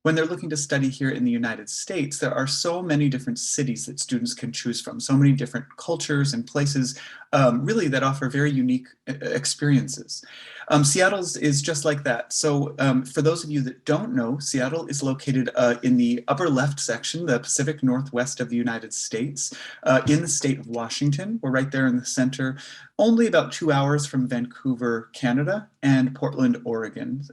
when they're looking to study here in the United States, there are so many different cities that students can choose from, so many different cultures and places really that offer very unique experiences. Seattle's is just like that. So for those of you that don't know, Seattle is located in the upper left section, the Pacific Northwest of the United States, in the state of Washington. We're right there in the center, only about 2 hours from Vancouver, Canada, and Portland, Oregon.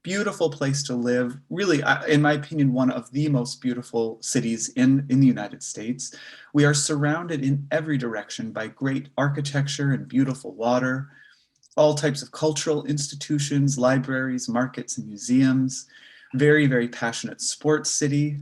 Beautiful place to live, really, in my opinion, one of the most beautiful cities in the United States. We are surrounded in every direction by great architecture and beautiful water, all types of cultural institutions, libraries, markets, and museums. Very, very passionate sports city.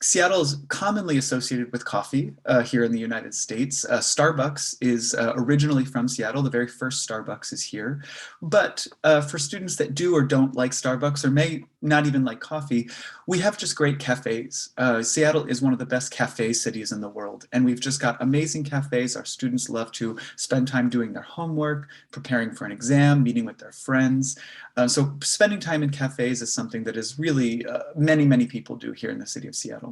Seattle is commonly associated with coffee here in the United States. Starbucks is originally from Seattle. The very first Starbucks is here. But for students that do or don't like Starbucks or may not even like coffee, we have just great cafes. Seattle is one of the best cafe cities in the world, and we've just got amazing cafes. Our students love to spend time doing their homework, preparing for an exam, meeting with their friends. So spending time in cafes is something that is really many, many people do here in the city of Seattle.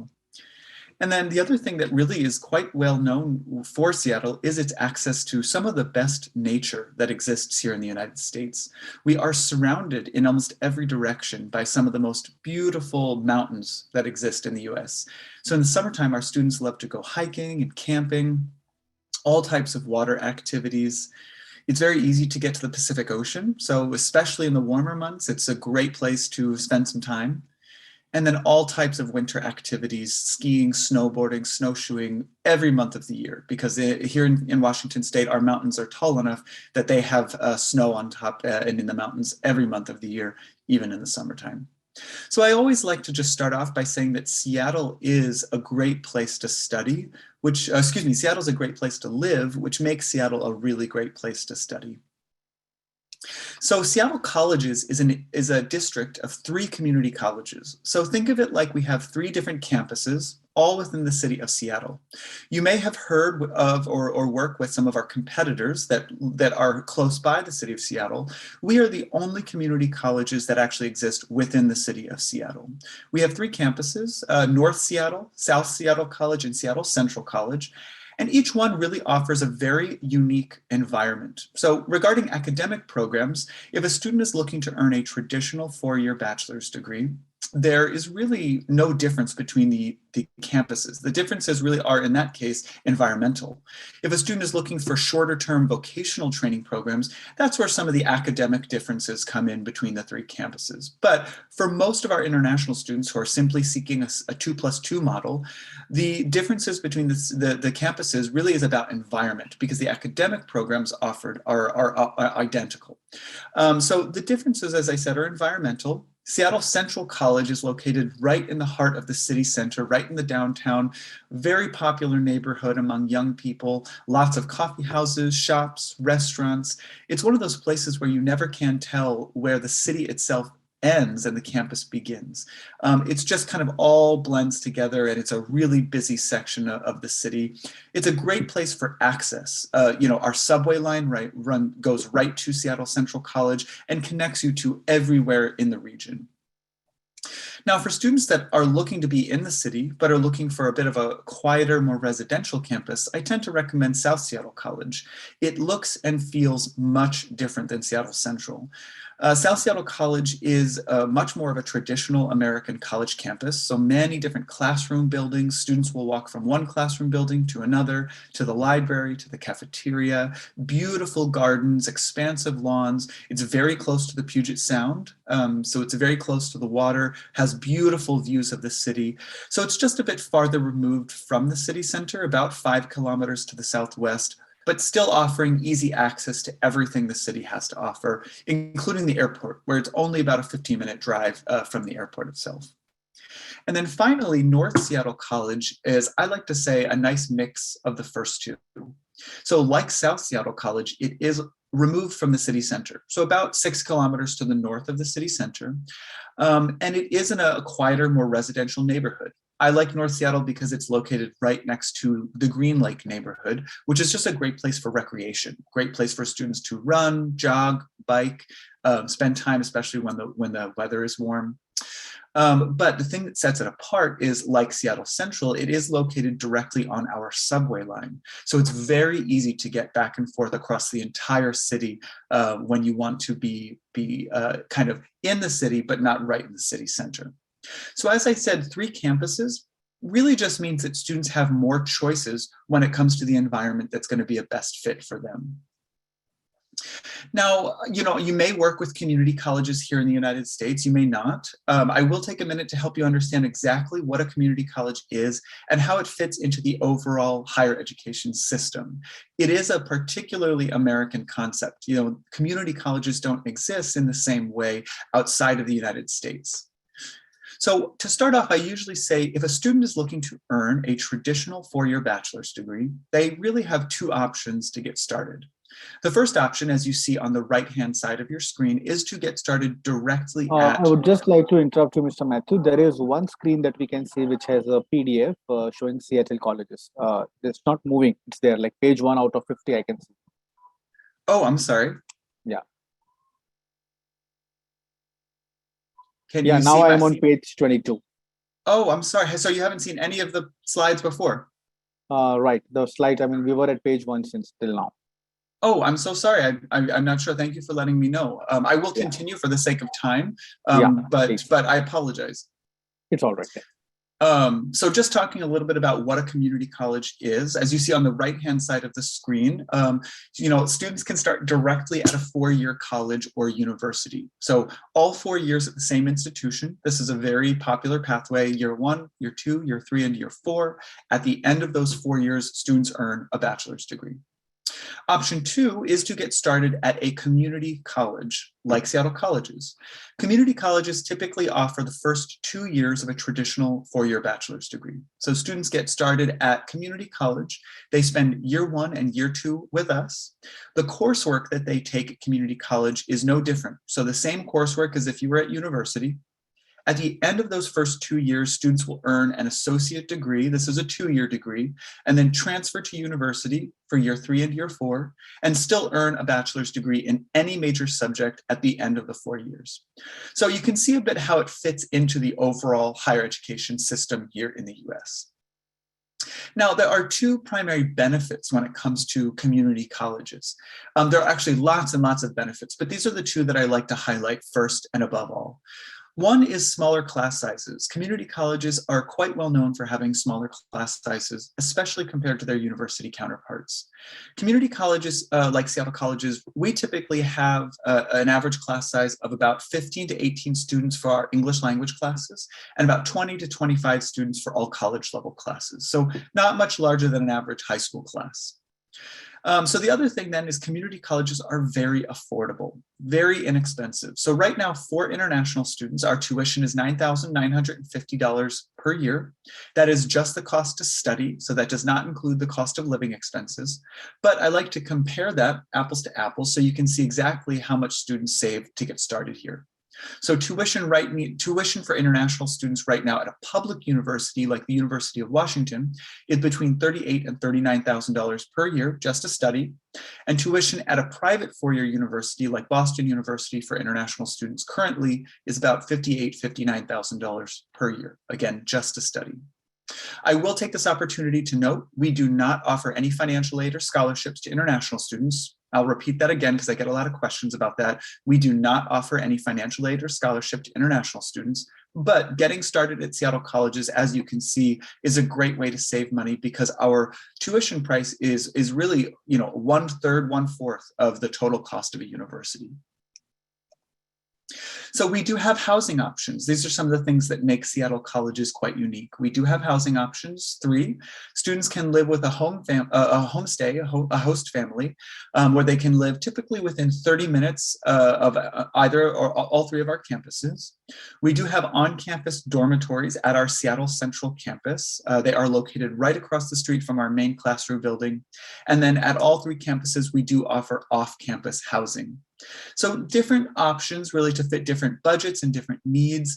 And then the other thing that really is quite well known for Seattle is its access to some of the best nature that exists here in the United States. We are surrounded in almost every direction by some of the most beautiful mountains that exist in the US. So in the summertime, our students love to go hiking and camping, all types of water activities. It's very easy to get to the Pacific Ocean, so especially in the warmer months, it's a great place to spend some time. And then all types of winter activities, skiing, snowboarding, snowshoeing, every month of the year, because here in Washington State, our mountains are tall enough that they have snow on top and in the mountains every month of the year, even in the summertime. So I always like to just start off by saying that Seattle is a great place to study, Seattle's a great place to live, which makes Seattle a really great place to study. So Seattle Colleges is a district of 3 community colleges. So think of it like we have 3 different campuses, all within the city of Seattle. You may have heard of or work with some of our competitors that are close by the city of Seattle. We are the only community colleges that actually exist within the city of Seattle. We have 3 campuses, North Seattle, South Seattle College, and Seattle Central College. And each one really offers a very unique environment. So regarding academic programs, if a student is looking to earn a traditional 4-year bachelor's degree, there is really no difference between the campuses. The differences really are, in that case, environmental. If a student is looking for shorter term vocational training programs, that's where some of the academic differences come in between the 3 campuses. But for most of our international students who are simply seeking a 2+2 model, the differences between the campuses really is about environment, because the academic programs offered are identical. So the differences, as I said, are environmental. Seattle Central College is located right in the heart of the city center, right in the downtown, very popular neighborhood among young people, lots of coffee houses, shops, restaurants. It's one of those places where you never can tell where the city itself ends and the campus begins. It's just kind of all blends together, and it's a really busy section of the city. It's a great place for access. Our subway line goes right to Seattle Central College and connects you to everywhere in the region. Now, for students that are looking to be in the city, but are looking for a bit of a quieter, more residential campus, I tend to recommend South Seattle College. It looks and feels much different than Seattle Central. South Seattle College is much more of a traditional American college campus. So many different classroom buildings. Students will walk from one classroom building to another, to the library, to the cafeteria, beautiful gardens, expansive lawns. It's very close to the Puget Sound. So it's very close to the water, has beautiful views of the city. So it's just a bit farther removed from the city center, about 5 kilometers to the southwest, but still offering easy access to everything the city has to offer, including the airport, where it's only about a 15-minute drive from the airport itself. And then finally, North Seattle College is, I like to say, a nice mix of the first 2. So like South Seattle College, it is removed from the city center, so about 6 kilometers to the north of the city center. And it is in a quieter, more residential neighborhood. I like North Seattle because it's located right next to the Green Lake neighborhood, which is just a great place for recreation, great place for students to run, jog, bike, spend time, especially when the weather is warm. But the thing that sets it apart is, like Seattle Central, it is located directly on our subway line. So it's very easy to get back and forth across the entire city when you want to be kind of in the city, but not right in the city center. So as I said, 3 campuses really just means that students have more choices when it comes to the environment that's going to be a best fit for them. Now, you may work with community colleges here in the United States, you may not. I will take a minute to help you understand exactly what a community college is and how it fits into the overall higher education system. It is a particularly American concept. Community colleges don't exist in the same way outside of the United States. So to start off, I usually say if a student is looking to earn a traditional 4-year bachelor's degree, they really have 2 options to get started. The first option, as you see on the right-hand side of your screen, is to get started directly at... I would just like to interrupt you, Mr. Matthew. There is one screen that we can see which has a PDF showing Seattle colleges. It's not moving. It's there, like page 1 out of 50 I can see. Oh, I'm sorry. Yeah. Can Yeah, you now see I'm on page 22. Oh, I'm sorry. So you haven't seen any of the slides before? Right. The slides, I mean, we were at page 1 since till now. Oh, I'm so sorry. I'm not sure. Thank you for letting me know. I will continue for the sake of time, but I apologize. It's all right. So just talking a little bit about what a community college is, as you see on the right-hand side of the screen, students can start directly at a 4-year college or university. So all 4 years at the same institution. This is a very popular pathway: year 1, year 2, year 3, and year 4. At the end of those 4 years, students earn a bachelor's degree. Option 2 is to get started at a community college, like Seattle colleges. Community colleges typically offer the first 2 years of a traditional 4-year bachelor's degree. So students get started at community college. They spend year 1 and year 2 with us. The coursework that they take at community college is no different. So the same coursework as if you were at university. At the end of those first 2 years, students will earn an associate degree. This is a 2-year degree, and then transfer to university for year 3 and year 4, and still earn a bachelor's degree in any major subject at the end of the 4 years. So you can see a bit how it fits into the overall higher education system here in the US. Now, there are 2 primary benefits when it comes to community colleges. There are actually lots and lots of benefits, but these are the 2 that I like to highlight first and above all. One is smaller class sizes. Community colleges are quite well known for having smaller class sizes, especially compared to their university counterparts. Community colleges, like Seattle colleges, we typically have an average class size of about 15 to 18 students for our English language classes, and about 20 to 25 students for all college level classes. So not much larger than an average high school class. So the other thing then is community colleges are very affordable, very inexpensive. So right now for international students, our tuition is $9,950 per year. That is just the cost to study. So that does not include the cost of living expenses. But I like to compare that apples to apples so you can see exactly how much students save to get started here. So tuition for international students right now at a public university like the University of Washington is between $38,000 and $39,000 per year just to study. And tuition at a private 4-year university like Boston University for international students currently is about $58,000, $59,000 per year, again, just to study. I will take this opportunity to note, we do not offer any financial aid or scholarships to international students. I'll repeat that again because I get a lot of questions about that. We do not offer any financial aid or scholarship to international students, but getting started at Seattle colleges, as you can see, is a great way to save money because our tuition price is really, 1/3, 1/4 of the total cost of a university. So we do have housing options. These are some of the things that make Seattle colleges quite unique. We do have housing options. 3, students can live with a homestay, a host family, where they can live typically within 30 minutes of either or all 3 of our campuses. We do have on-campus dormitories at our Seattle Central campus. They are located right across the street from our main classroom building. And then at all 3 campuses, we do offer off-campus housing. So different options really to fit different budgets and different needs.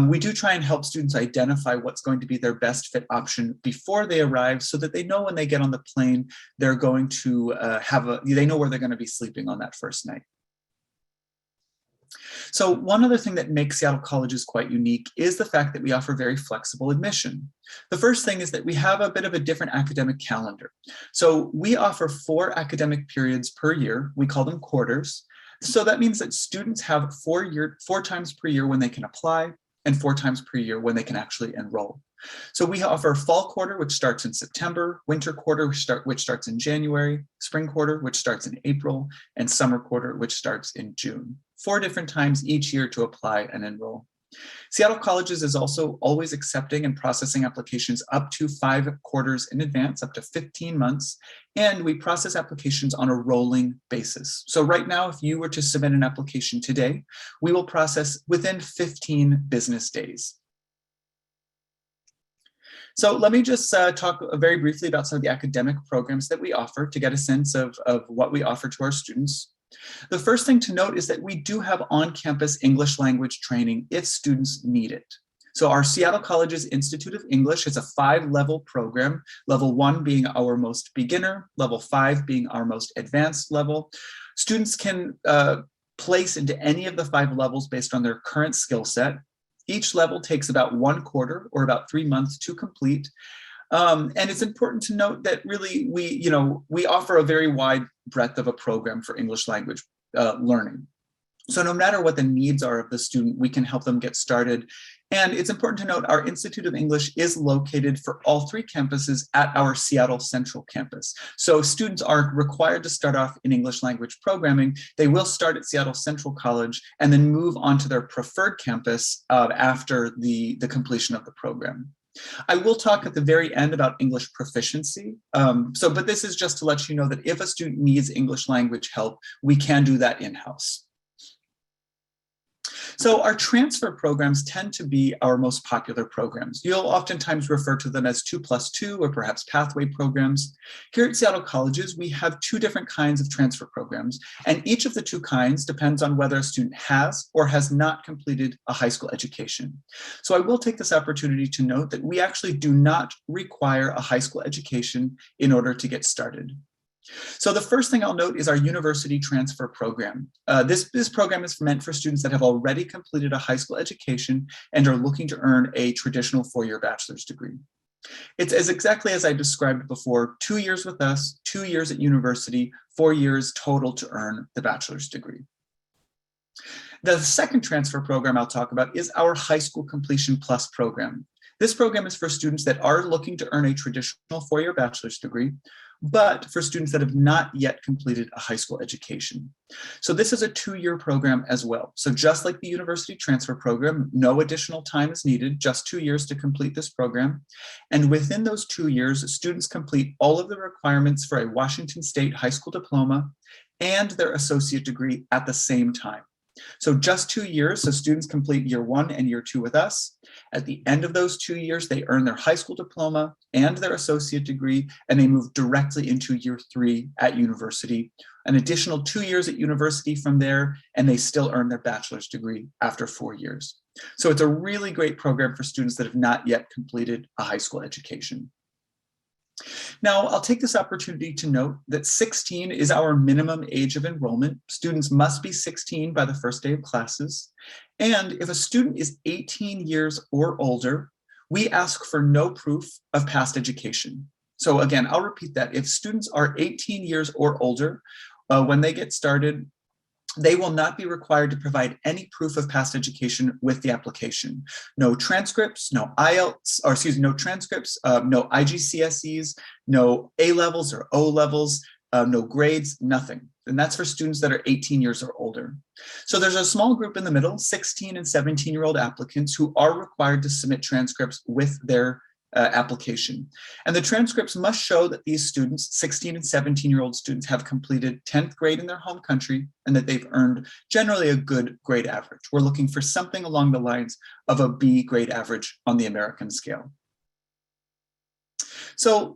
We do try and help students identify what's going to be their best fit option before they arrive so that they know when they get on the plane, they're going to they know where they're going to be sleeping on that first night. So one other thing that makes Seattle colleges quite unique is the fact that we offer very flexible admission. The first thing is that we have a bit of a different academic calendar. So we offer 4 academic periods per year. We call them quarters. So that means that students have 4 times per year when they can apply and 4 times per year when they can actually enroll. So we offer fall quarter, which starts in September, winter quarter, which starts in January, spring quarter, which starts in April, and summer quarter, which starts in June. 4 different times each year to apply and enroll. Seattle Colleges is also always accepting and processing applications up to 5 quarters in advance, up to 15 months, and we process applications on a rolling basis. So right now, if you were to submit an application today, we will process within 15 business days. So let me just talk very briefly about some of the academic programs that we offer to get a sense of what we offer to our students. The first thing to note is that we do have on-campus English language training if students need it. So our Seattle Colleges Institute of English is a 5-level program, level 1 being our most beginner, level 5 being our most advanced level. Students can place into any of the 5 levels based on their current skill set. Each level takes about 1 quarter or about 3 months to complete. And it's important to note that really we offer a very wide breadth of a program for English language learning. So no matter what the needs are of the student, we can help them get started. And it's important to note our Institute of English is located for all 3 campuses at our Seattle Central campus. So students are required to start off in English language programming. They will start at Seattle Central College and then move on to their preferred campus after the completion of the program. I will talk at the very end about English proficiency. But this is just to let you know that if a student needs English language help, we can do that in-house. So our transfer programs tend to be our most popular programs. You'll oftentimes refer to them as 2+2 or perhaps pathway programs. Here at Seattle Colleges, we have 2 different kinds of transfer programs, and each of the 2 kinds depends on whether a student has or has not completed a high school education. So I will take this opportunity to note that we actually do not require a high school education in order to get started. So the first thing I'll note is our university transfer program. This program is meant for students that have already completed a high school education and are looking to earn a traditional 4-year bachelor's degree. It's exactly as I described before, 2 years with us, 2 years at university, 4 years total to earn the bachelor's degree. The second transfer program I'll talk about is our High School Completion Plus program. This program is for students that are looking to earn a traditional 4-year bachelor's degree, but for students that have not yet completed a high school education. So this is a 2-year program as well. So just like the university transfer program, no additional time is needed, just 2 years to complete this program. And within those 2 years, students complete all of the requirements for a Washington State high school diploma and their associate degree at the same time. So just 2 years, so students complete year 1 and year 2 with us. At the end of those 2 years, they earn their high school diploma and their associate degree, and they move directly into year 3 at university. An additional 2 years at university from there, and they still earn their bachelor's degree after 4 years. So it's a really great program for students that have not yet completed a high school education. Now, I'll take this opportunity to note that 16 is our minimum age of enrollment. Students must be 16 by the first day of classes. And if a student is 18 years or older, we ask for no proof of past education. So again, I'll repeat that. If students are 18 years or older, when they get started, they will not be required to provide any proof of past education with the application. No transcripts, no IELTS, no transcripts, no IGCSEs, no A levels or O levels, no grades, nothing. And that's for students that are 18 years or older. So there's a small group in the middle, 16 and 17-year-old applicants who are required to submit transcripts with their application. And the transcripts must show that these students, 16 and 17-year-old students, have completed 10th grade in their home country and that they've earned generally a good grade average. We're looking for something along the lines of a B grade average on the American scale. So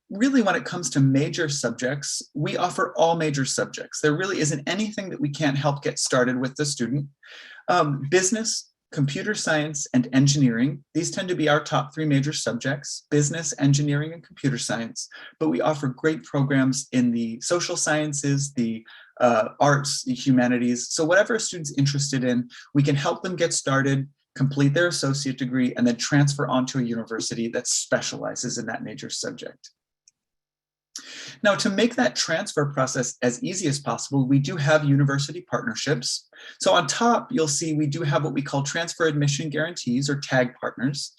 really, when it comes to major subjects, we offer all major subjects. There really isn't anything that we can't help get started with the student. Business, computer science, and engineering. These tend to be our top three major subjects: business, engineering, and computer science. But we offer great programs in the social sciences, the arts, the humanities. So whatever a student's interested in, we can help them get started, complete their associate degree, and then transfer onto a university that specializes in that major subject. Now, to make that transfer process as easy as possible, we do have university partnerships. So on top, you'll see we do have what we call transfer admission guarantees, or TAG partners.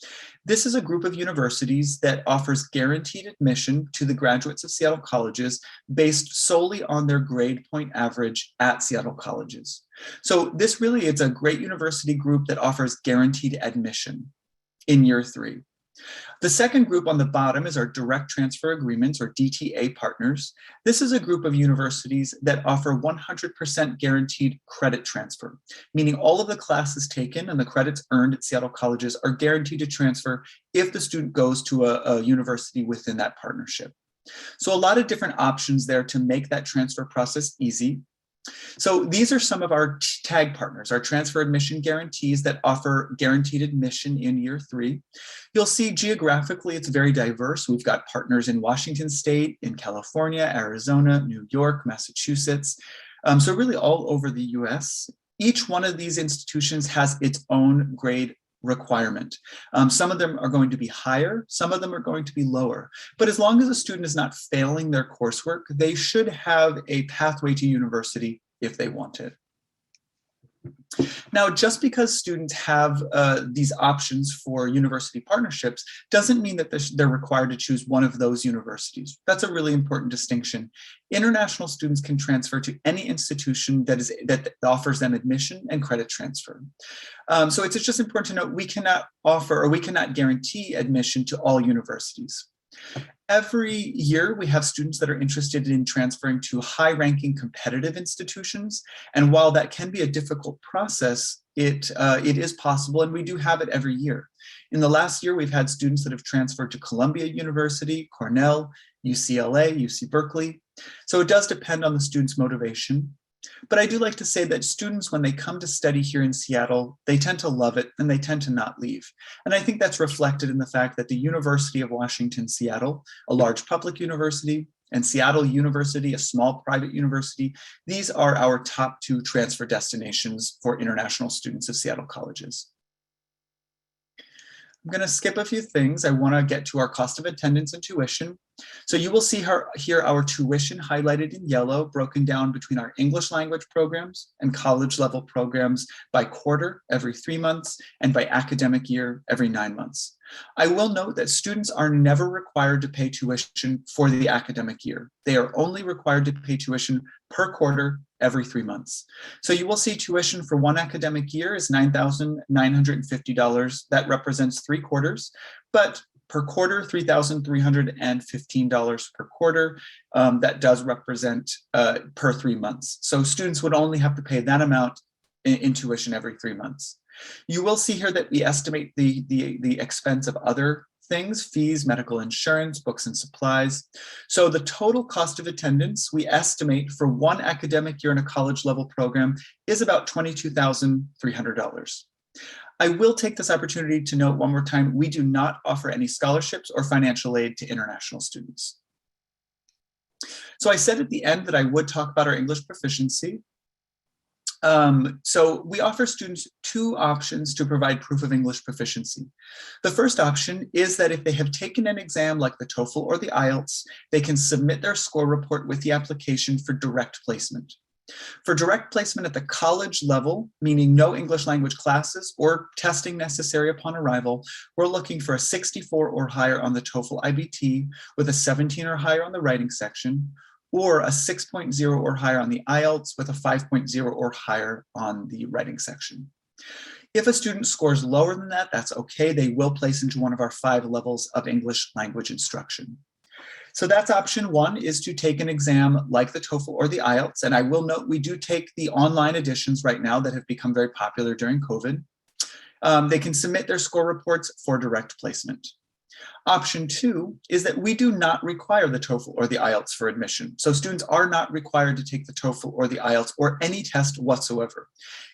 This is a group of universities that offers guaranteed admission to the graduates of Seattle colleges based solely on their grade point average at Seattle colleges. So this really is a great university group that offers guaranteed admission in year 3. The second group on the bottom is our direct transfer agreements, or DTA partners. This is a group of universities that offer 100% guaranteed credit transfer, meaning all of the classes taken and the credits earned at Seattle colleges are guaranteed to transfer if the student goes to a university within that partnership. So a lot of different options there to make that transfer process easy. So these are some of our TAG partners, our transfer admission guarantees that offer guaranteed admission in year 3. You'll see geographically it's very diverse. We've got partners in Washington State, in California, Arizona, New York, Massachusetts, so really all over the US. Each one of these institutions has its own grade requirement. Some of them are going to be higher, some of them are going to be lower. But as long as a student is not failing their coursework, they should have a pathway to university if they want it. Now, just because students have these options for university partnerships doesn't mean that they're required to choose one of those universities. That's a really important distinction. International students can transfer to any institution that offers them admission and credit transfer. So it's just important to note we cannot offer, or we cannot guarantee admission to all universities. Every year, we have students that are interested in transferring to high-ranking competitive institutions. And while that can be a difficult process, it is possible, and we do have it every year. In the last year, we've had students that have transferred to Columbia University, Cornell, UCLA, UC Berkeley. So it does depend on the student's motivation. But I do like to say that students, when they come to study here in Seattle, they tend to love it and they tend to not leave. And I think that's reflected in the fact that the University of Washington, Seattle, a large public university, and Seattle University, a small private university, these are our top 2 transfer destinations for international students of Seattle colleges. I'm going to skip a few things. I want to get to our cost of attendance and tuition. So you will see here our tuition highlighted in yellow, broken down between our English language programs and college level programs by quarter every 3 months and by academic year every 9 months. I will note that students are never required to pay tuition for the academic year. They are only required to pay tuition per quarter every 3 months. So you will see tuition for one academic year is $9,950. That represents 3 quarters, but per quarter, $3,315 per quarter. That does represent per 3 months. So students would only have to pay that amount in tuition every 3 months. You will see here that we estimate the expense of other things: fees, medical insurance, books and supplies. So the total cost of attendance we estimate for one academic year in a college level program is about $22,300. I will take this opportunity to note one more time, we do not offer any scholarships or financial aid to international students. So I said at the end that I would talk about our English proficiency. So we offer students 2 options to provide proof of English proficiency. The first option is that if they have taken an exam like the TOEFL or the IELTS, they can submit their score report with the application for direct placement. For direct placement at the college level, meaning no English language classes or testing necessary upon arrival, we're looking for a 64 or higher on the TOEFL IBT with a 17 or higher on the writing section, or a 6.0 or higher on the IELTS with a 5.0 or higher on the writing section. If a student scores lower than that, that's okay. They will place into one of our 5 levels of English language instruction. So that's option 1, is to take an exam like the TOEFL or the IELTS. And I will note we do take the online editions right now that have become very popular during COVID. They can submit their score reports for direct placement. Option 2 is that we do not require the TOEFL or the IELTS for admission. So students are not required to take the TOEFL or the IELTS or any test whatsoever.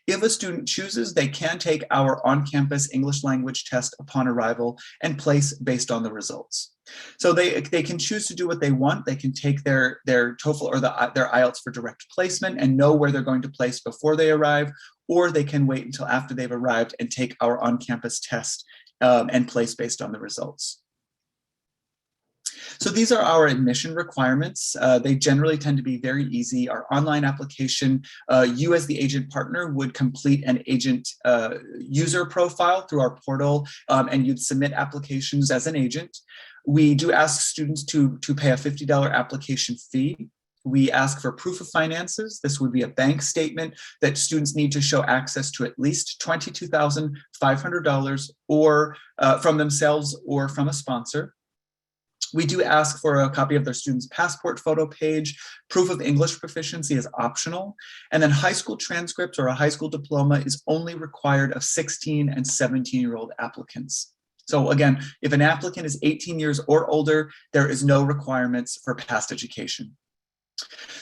If a student chooses, they can take our on-campus English language test upon arrival and place based on the results. So they can choose to do what they want. They can take their TOEFL or their IELTS for direct placement and know where they're going to place before they arrive, or they can wait until after they've arrived and take our on-campus test and place based on the results. So these are our admission requirements. They generally tend to be very easy. Our online application, you as the agent partner would complete an agent user profile through our portal, and you'd submit applications as an agent. We do ask students to pay a $50 application fee. We ask for proof of finances. This would be a bank statement that students need to show access to at least $22,500 or from themselves or from a sponsor. We do ask for a copy of their student's passport photo page. Proof of English proficiency is optional. And then high school transcripts or a high school diploma is only required of 16 and 17-year-old applicants. So again, if an applicant is 18 years or older, there is no requirements for past education.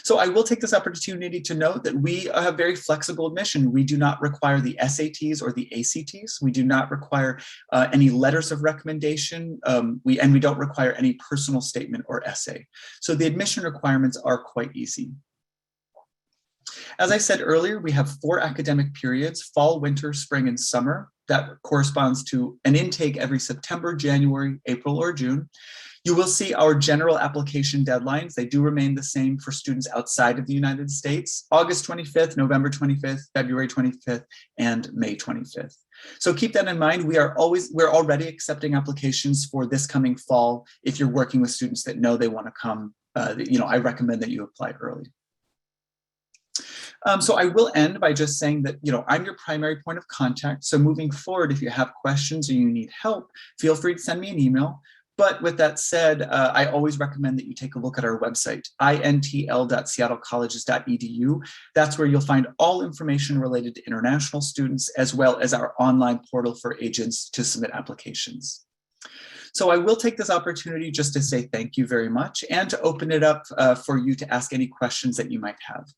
So I will take this opportunity to note that we have very flexible admission. We do not require the SATs or the ACTs. We do not require any letters of recommendation. We don't require any personal statement or essay. So the admission requirements are quite easy. As I said earlier, we have 4 academic periods: fall, winter, spring, and summer. That corresponds to an intake every September, January, April, or June. You will see our general application deadlines. They do remain the same for students outside of the United States: August 25th, November 25th, February 25th, and May 25th. So keep that in mind. We're already accepting applications for this coming fall. If you're working with students that know they want to come, I recommend that you apply early. So I will end by just saying that, I'm your primary point of contact. So moving forward, if you have questions or you need help, feel free to send me an email. But with that said, I always recommend that you take a look at our website, intl.seattlecolleges.edu. That's where you'll find all information related to international students, as well as our online portal for agents to submit applications. So I will take this opportunity just to say thank you very much and to open it up for you to ask any questions that you might have.